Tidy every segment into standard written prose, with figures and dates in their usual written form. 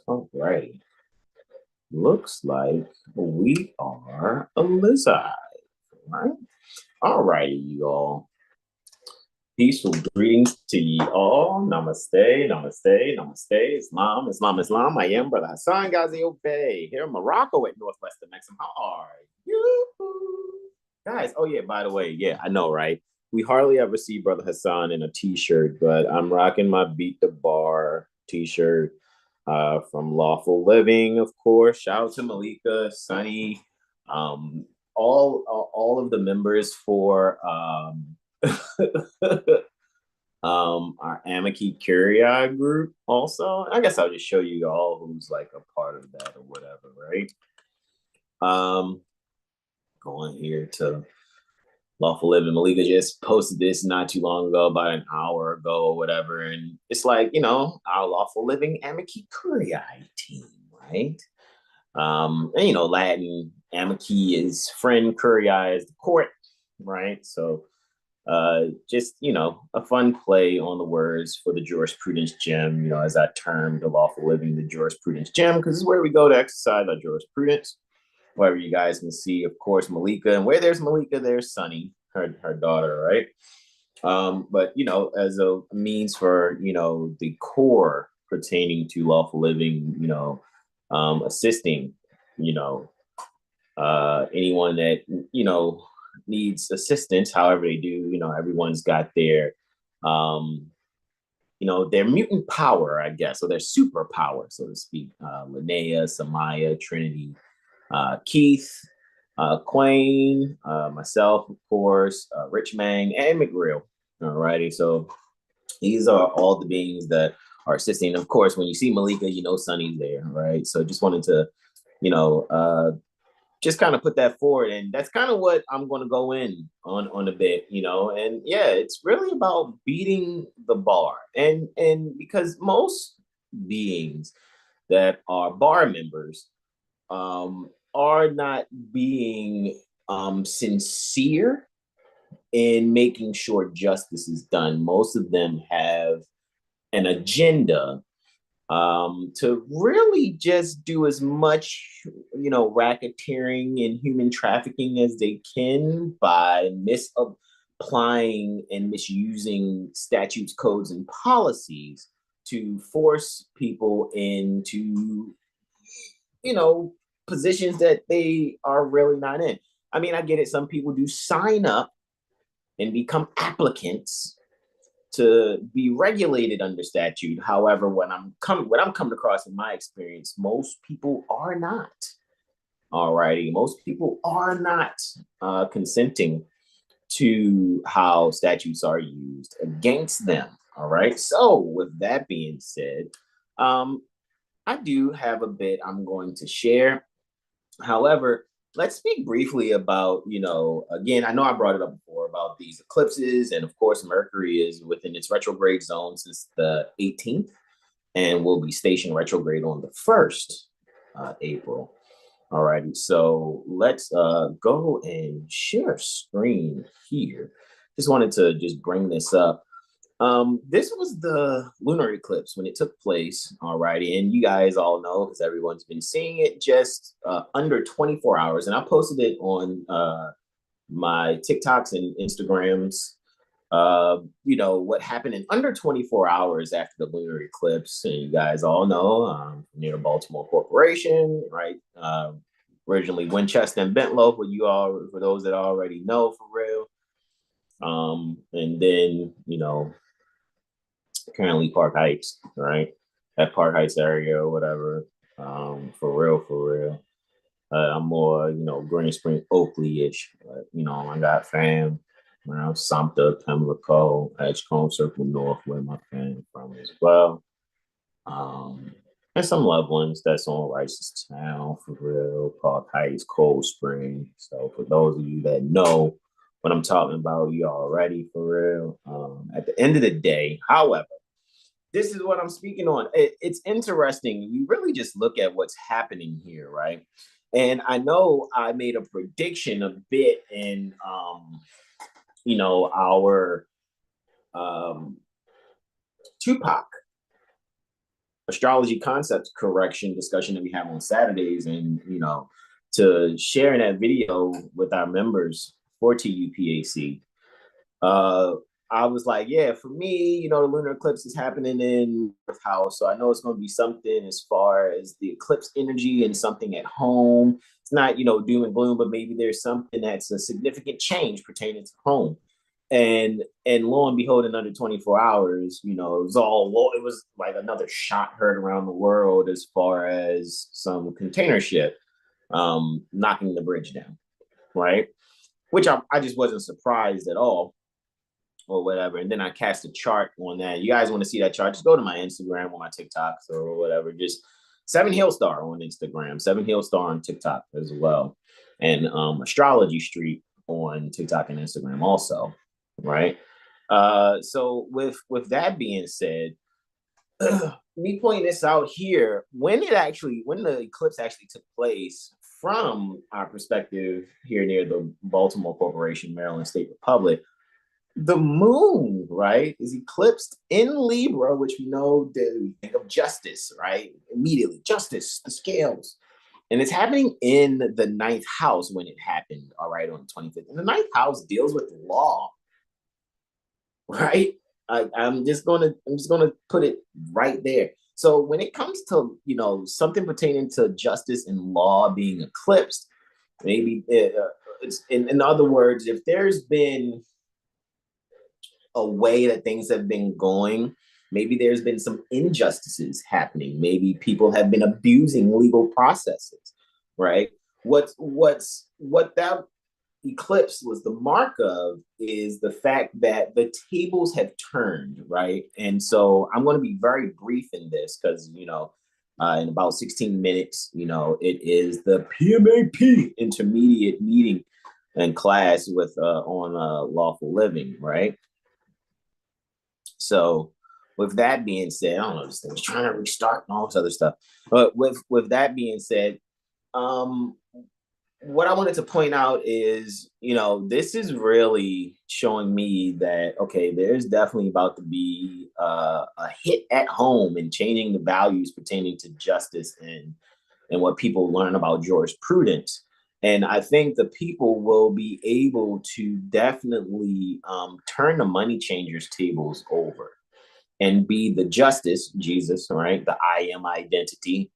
Alrighty. Looks like we are live, right? Alrighty, you all. Peaceful greetings to ye all. Namaste, namaste, namaste. Islam, Islam, Islam. I am Brother Hasan Ghaziel Bey here in Morocco at Northwestern Mexico. How are you? Guys, oh yeah, by the way, yeah, I know, right? We hardly ever see Brother Hasan in a t-shirt, but I'm rocking my Beat the Bar t-shirt from Lawful Living, of course. Shout out to Malika, Sunny, um, all of the members for our Amiki Curia group also. I guess I'll just show you all who's like a part of that or whatever, right? Going here to Lawful Living. Malika just posted this not too long ago, about an hour ago or whatever. And it's like, our Lawful Living Amiki Curia team, right? And Latin Amiki is friend, Curia is the court, right? So just a fun play on the words for the jurisprudence gem, as I termed the Lawful Living the jurisprudence gem, because it's where we go to exercise our jurisprudence. Wherever you guys can see, of course, Malika, and where there's Malika, there's Sunny, her daughter, right? But as a means for the core pertaining to lawful living, assisting, anyone that needs assistance, however they do, everyone's got their mutant power, I guess, or their superpower, so to speak. Linnea, Samaya, Trinity, Keith, Quayne, myself, of course, Rich Mang, and McGreal. Alrighty, so these are all the beings that are assisting. Of course, when you see Malika, Sunny's there, right? So just wanted to, just kind of put that forward, and that's kind of what I'm going to go in on a bit, and yeah, it's really about beating the bar, and because most beings that are bar members are not being sincere in making sure justice is done. Most of them have an agenda to really just do as much, racketeering and human trafficking as they can by misapplying and misusing statutes, codes, and policies to force people into, positions that they are really not in. I mean, I get it. Some people do sign up and become applicants to be regulated under statute. However, what I'm coming across in my experience, most people are not. Alrighty, most people are not consenting to how statutes are used against them. All right. So, with that being said, I do have a bit I'm going to share. However, let's speak briefly about, again, I know I brought it up before about these eclipses. And of course, Mercury is within its retrograde zone since the 18th and will be stationed retrograde on the 1st April. All righty. So let's go and share screen here. Just wanted to just bring this up. This was the lunar eclipse when it took place, alrighty, and you guys all know because everyone's been seeing it just under 24 hours, and I posted it on my TikToks and Instagrams. What happened in under 24 hours after the lunar eclipse, and you guys all know near Baltimore Corporation, right? Originally Winchester and Bentlow, for those that already know for real. And then currently Park Heights, right? That Park Heights area or whatever. For real. I'm more, Green Spring, Oakley-ish. But, I got fam around Sumter, Pimlico, Edgecombe Circle North, where my fam from as well. And some loved ones that's on Town, for real, Park Heights, Cold Spring. So for those of you that know what I'm talking about, you already for real. At the end of the day, however, this is what I'm speaking on. It's interesting. You really just look at what's happening here, right? And I know I made a prediction a bit in, our Tupac astrology concepts correction discussion that we have on Saturdays, and to sharing that video with our members for TUPAC. Uh, I was like, yeah, for me, the lunar eclipse is happening in Fourth house, so I know it's going to be something as far as the eclipse energy and something at home. It's not, doom and gloom, but maybe there's something that's a significant change pertaining to home. And lo and behold, in under 24 hours, it was like another shot heard around the world as far as some container ship knocking the bridge down, right? Which I just wasn't surprised at all or whatever. And then I cast a chart on that. You guys want to see that chart? Just go to my Instagram or my TikToks or whatever. Just 7HealStar on Instagram, 7HealStar on TikTok as well, and Astrology Street on TikTok and Instagram also, right? So with that being said, me pointing this out here, when the eclipse actually took place, from our perspective here near the Baltimore Corporation, Maryland State Republic, the moon, right, is eclipsed in Libra, which we know we think of justice, right? Immediately, justice, the scales. And it's happening in the ninth house when it happened, all right, on the 25th. And the ninth house deals with law, right? I'm just gonna put it right there. So when it comes to something pertaining to justice and law being eclipsed, maybe it's in other words, if there's been a way that things have been going, maybe there's been some injustices happening. Maybe people have been abusing legal processes, right? What that eclipse was the mark of is the fact that the tables have turned, right? And so I'm going to be very brief in this because, in about 16 minutes, it is the PMAP intermediate meeting and class with on Lawful Living, right? So with that being said, I don't know, this thing's trying to restart and all this other stuff. But with that being said, what I wanted to point out is, this is really showing me that, okay, there's definitely about to be a hit at home and changing the values pertaining to justice and what people learn about jurisprudence. And I think the people will be able to definitely turn the money changers tables over and be the justice, Jesus, right? The I am identity,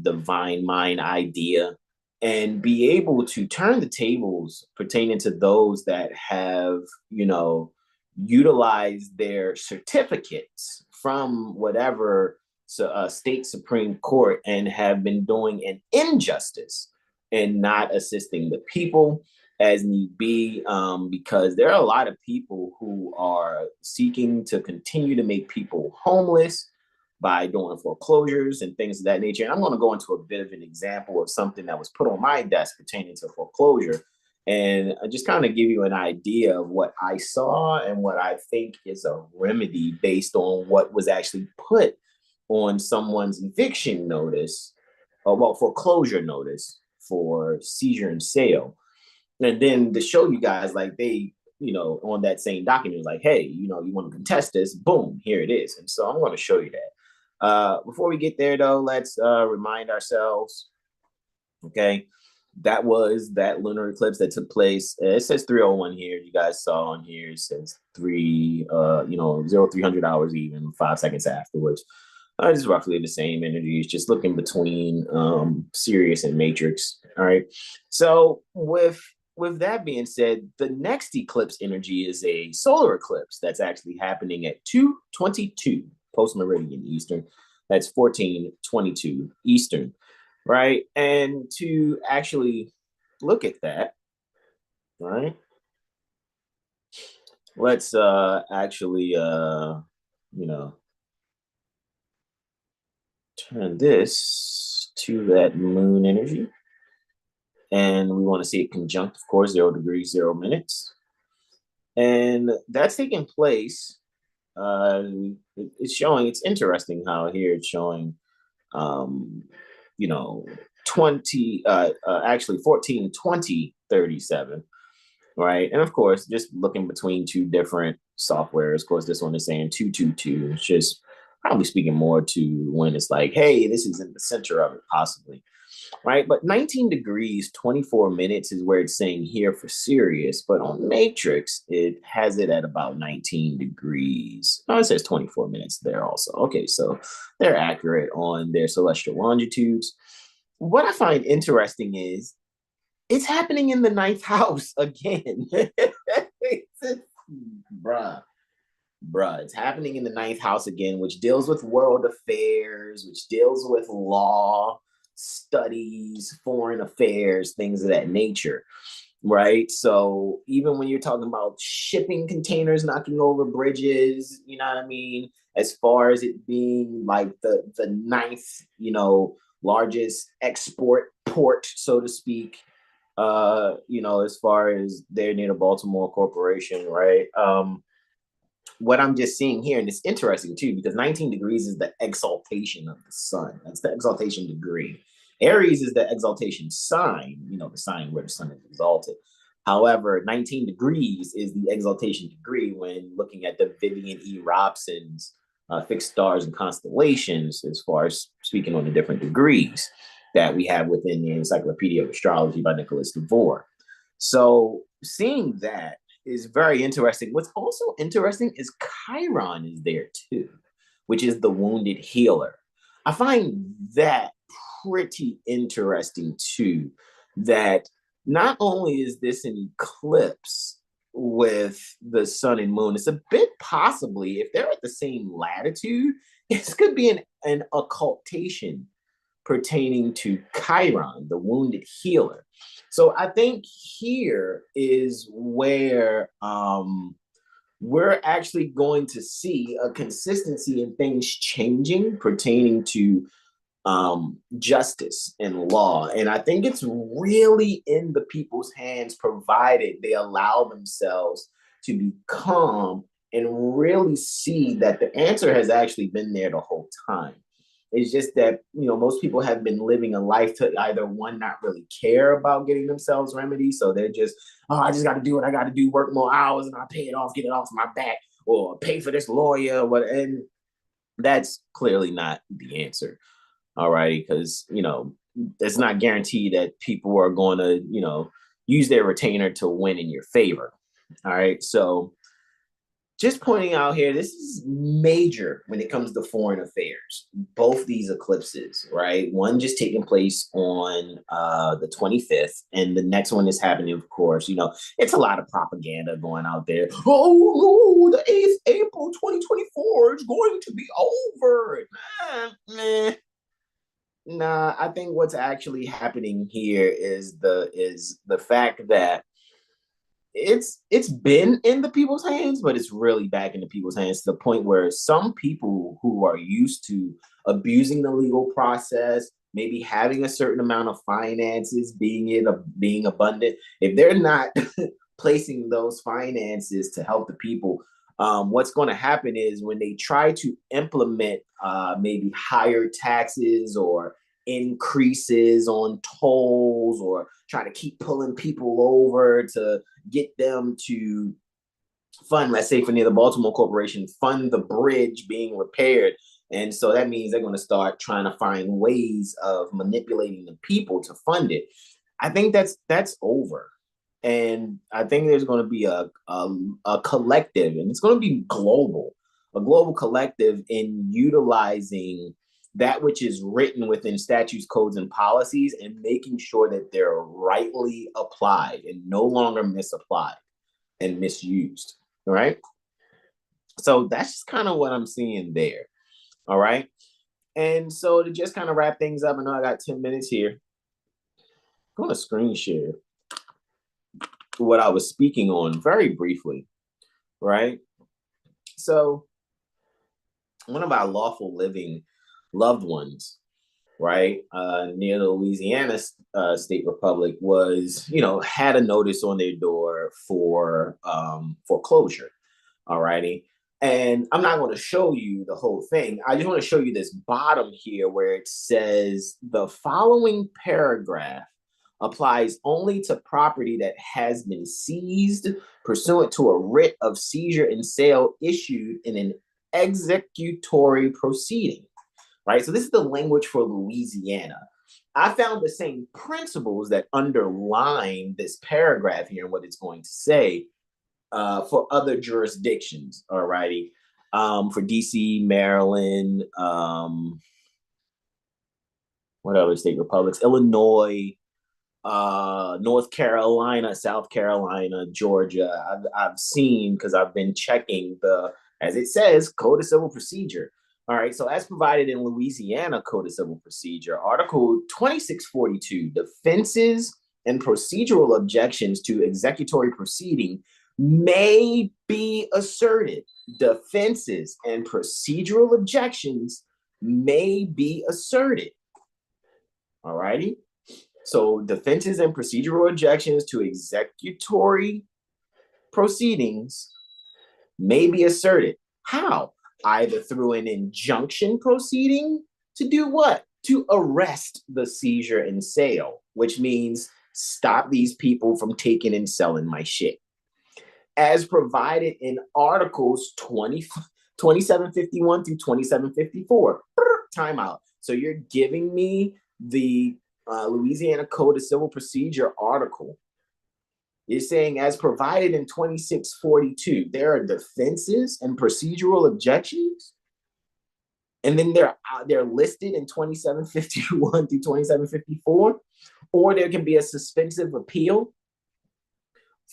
divine mind idea, and be able to turn the tables pertaining to those that have, utilized their certificates from whatever state Supreme Court and have been doing an injustice and not assisting the people as need be, because there are a lot of people who are seeking to continue to make people homeless by doing foreclosures and things of that nature. And I'm going to go into a bit of an example of something that was put on my desk pertaining to foreclosure, and I just kind of give you an idea of what I saw and what I think is a remedy based on what was actually put on someone's eviction notice, or foreclosure notice for seizure and sale. And then to show you guys, like, they, on that same document, like, hey, you want to contest this, boom, here it is. And so I'm going to show you that. Before we get there, though, let's remind ourselves, okay, that was that lunar eclipse that took place. It says 301 here. You guys saw on here, it says 0300 hours even, 5 seconds afterwards. It's roughly the same energy. It's just looking between Sirius and Matrix. All right. So with that being said, the next eclipse energy is a solar eclipse that's actually happening at 2:22 post meridian Eastern. That's 14:22 Eastern, right? And to actually look at that, right? Let's actually turn this to that moon energy. And we want to see it conjunct, of course, 0 degrees, 0 minutes. And that's taking place. It's showing, it's interesting how here it's showing, 20, actually 14, 20, 37, right? And of course, just looking between two different softwares, of course, this one is saying 222. It's just probably speaking more to when it's like, hey, this is in the center of it, possibly. Right. But 19 degrees, 24 minutes is where it's saying here for Sirius. But on Matrix, it has it at about 19 degrees. Oh, it says 24 minutes there also. Okay. So they're accurate on their celestial longitudes. What I find interesting is it's happening in the ninth house again. Bruh. Bruh, it's happening in the ninth house again, which deals with world affairs, which deals with law, studies, foreign affairs, things of that nature, right? So even when you're talking about shipping containers knocking over bridges, you know what I mean? As far as it being like the ninth, largest export port, so to speak, as far as they're near the Baltimore Corporation, right? What I'm just seeing here, and it's interesting too, because 19 degrees is the exaltation of the sun. That's the exaltation degree. Aries is the exaltation sign, the sign where the sun is exalted. However, 19 degrees is the exaltation degree when looking at the Vivian E. Robson's fixed stars and constellations, as far as speaking on the different degrees that we have within the Encyclopedia of Astrology by Nicholas Devore. So seeing that, is very interesting. What's also interesting is Chiron is there too, which is the wounded healer. I find that pretty interesting too, that not only is this an eclipse with the sun and moon, it's a bit possibly, if they're at the same latitude, this could be an occultation pertaining to Chiron, the wounded healer. So I think here is where we're actually going to see a consistency in things changing pertaining to justice and law. And I think it's really in the people's hands, provided they allow themselves to be calm and really see that the answer has actually been there the whole time. It's just that, most people have been living a life to either one, not really care about getting themselves remedies. So they're just, oh, I just got to do what I got to do, work more hours and I pay it off, get it off my back, or pay for this lawyer. And that's clearly not the answer. All right. Because, it's not guaranteed that people are going to, use their retainer to win in your favor. All right. So just pointing out here, this is major when it comes to foreign affairs. Both these eclipses, right? One just taking place on the 25th, and the next one is happening, of course. It's a lot of propaganda going out there. Oh, no, the 8th April 2024 is going to be over. Nah, I think what's actually happening here is the fact that it's been in the people's hands, but it's really back in the people's hands to the point where some people who are used to abusing the legal process, maybe having a certain amount of finances, being abundant, if they're not placing those finances to help the people, what's going to happen is when they try to implement maybe higher taxes or increases on tolls or try to keep pulling people over to get them to fund, let's say for near the Baltimore Corporation, fund the bridge being repaired. And so that means they're going to start trying to find ways of manipulating the people to fund it. I think that's over. And I think there's going to be a collective, and it's going to be a global collective in utilizing that which is written within statutes, codes, and policies, and making sure that they're rightly applied and no longer misapplied and misused. All right. So that's just kind of what I'm seeing there. All right. And so to just kind of wrap things up, I know I got 10 minutes here. I'm going to screen share what I was speaking on very briefly. Right. So one of our lawful living loved ones, right, near the Louisiana State Republic was, had a notice on their door for foreclosure. All righty. And I'm not going to show you the whole thing. I just want to show you this bottom here where it says the following paragraph applies only to property that has been seized pursuant to a writ of seizure and sale issued in an executory proceeding, right? So this is the language for Louisiana. I found the same principles that underline this paragraph here and what it's going to say for other jurisdictions, all righty? For DC, Maryland, what other state republics? Illinois, North Carolina, South Carolina, Georgia. I've seen, because I've been checking as it says, Code of Civil Procedure. All right, so as provided in Louisiana Code of Civil Procedure, Article 2642, defenses and procedural objections to executory proceeding may be asserted. Defenses and procedural objections may be asserted. All righty. So defenses and procedural objections to executory proceedings may be asserted. How? Either through an injunction proceeding to do what? To arrest the seizure and sale, which means stop these people from taking and selling my shit. As provided in Articles 2751 through 2754. Timeout. So you're giving me the Louisiana Code of Civil Procedure article. You're saying, as provided in 2642, there are defenses and procedural objections, and then they're listed in 2751 through 2754, or there can be a suspensive appeal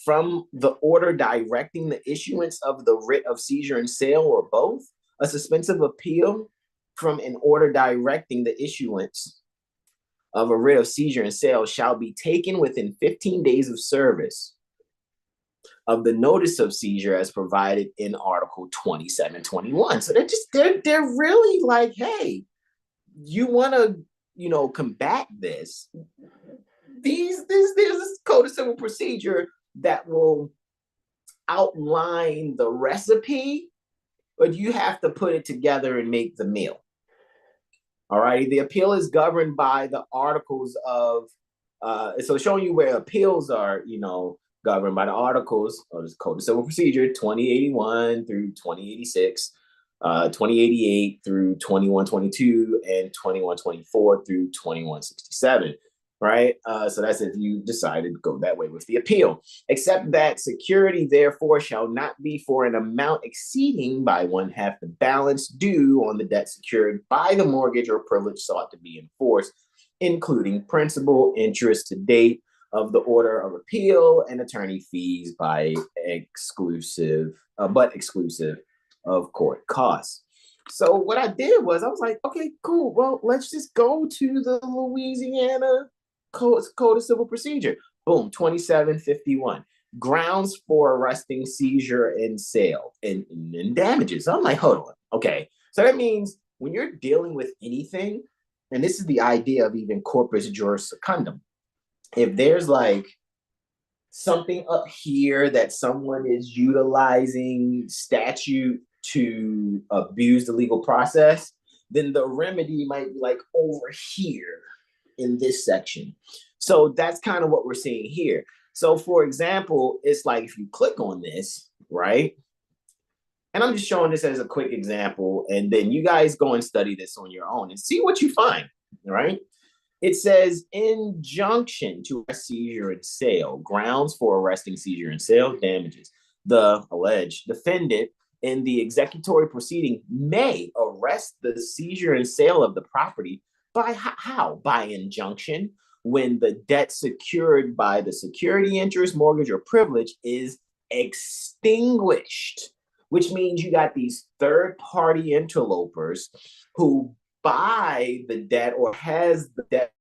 from the order directing the issuance of the writ of seizure and sale, or both. A suspensive appeal from an order directing the issuance of a writ of seizure and sale shall be taken within 15 days of service of the notice of seizure as provided in Article 2721. So they're really like, hey, you want to, combat this. There's this Code of Civil Procedure that will outline the recipe, but you have to put it together and make the meal. All right. The appeal is governed by the articles of, so showing you where appeals are, governed by the articles of the Code of Civil Procedure 2081 through 2086, 2088 through 2122, and 2124 through 2167. Right. So that's if you decided to go that way with the appeal. Except that security, therefore, shall not be for an amount exceeding by 1/2 the balance due on the debt secured by the mortgage or privilege sought to be enforced, including principal, interest to date of the order of appeal, and attorney fees exclusive of court costs. So what I did was I was like, okay, cool. Well, let's just go to the Louisiana Code of Civil Procedure. Boom, 2751. Grounds for arresting seizure and sale and damages. So I'm like, hold on. Okay. So that means when you're dealing with anything, and this is the idea of even corpus juris secundum, if there's like something up here that someone is utilizing statute to abuse the legal process, then the remedy might be like over here in this section. So that's kind of what we're seeing here. So for example, it's like if you click on this, right? And I'm just showing this as a quick example, and then you guys go and study this on your own and see what you find, right? It says injunction to arrest, seizure, and sale, grounds for arresting, seizure, and sale, damages. The alleged defendant in the executory proceeding may arrest the seizure and sale of the property by how? By injunction, when the debt secured by the security interest, mortgage, or privilege is extinguished, which means you got these third-party interlopers who buy the debt or has the debt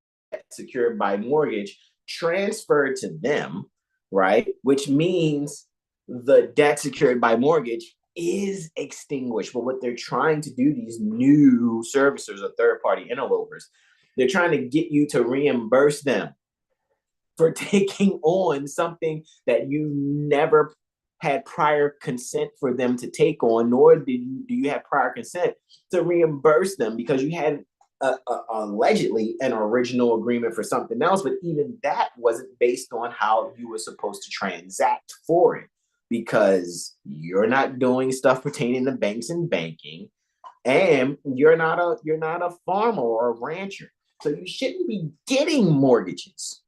secured by mortgage transferred to them, right? Which means the debt secured by mortgage is extinguished. But what they're trying to do, these new servicers or third-party interlopers, they're trying to get you to reimburse them for taking on something that you never had prior consent for them to take on, nor do you have prior consent to reimburse them, because you had allegedly an original agreement for something else, but even that wasn't based on how you were supposed to transact for it. because you're not doing stuff pertaining to banks and banking, and you're not a farmer or a rancher, so you shouldn't be getting mortgages.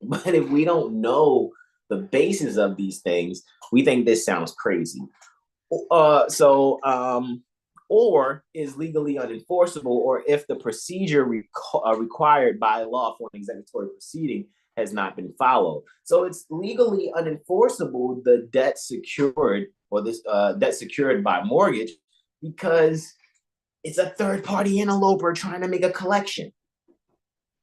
But if we don't know the basis of these things, we think this sounds crazy. Or is legally unenforceable, or if the procedure required by law for an executory proceeding has not been followed. So it's legally unenforceable, the debt secured, or this debt secured by mortgage, because it's a third party interloper trying to make a collection.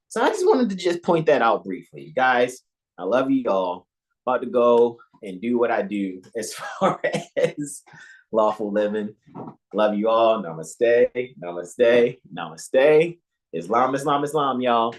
So I just wanted to just point that out briefly. Guys, I love you all. About to go and do what I do as far as lawful living. Love you all. Namaste. Namaste. Namaste. Islam, Islam, Islam, y'all.